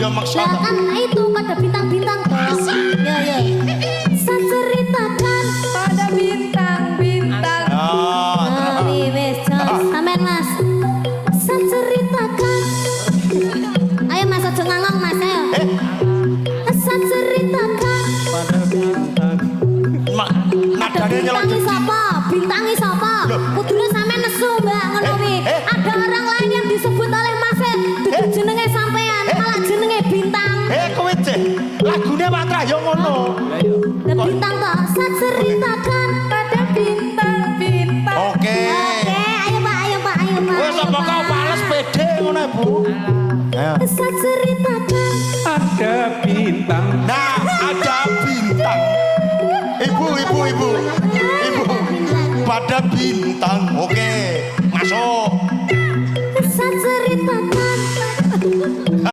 ya maksa. Lah kan itu pada bintang-bintang dong. Ya ya. Saya ceritakan pada bintang-bintang. Wis sampean Mas. Saya ceritakan. Ayo Mas aja ngangong Mas ayo. Saya ceritakan. pada bintang. Nadane Bintangi nyelot. sapa? Bintangi sapa? Kudune sampean nesu Mbak ngono kuwi. Ada orang lain yang disebut oleh Mas dudu jenenge sampean, malah jenenge Bintang. Kowe cek. Lagune Pak Trahyo ngono. Lah Bintang toh, saya ceritakan Pada bintang-bintang. Oke. Oke, ayo Pak, ayo Pak, ayo Pak. Wes ayo, apa Pak. kau pales pede ngono, Bu? Ayo. Saya ceritakan. Ada bintang. Nah, ada bintang. Ibu. Bintang. Pada bintang. Oke. Masuk.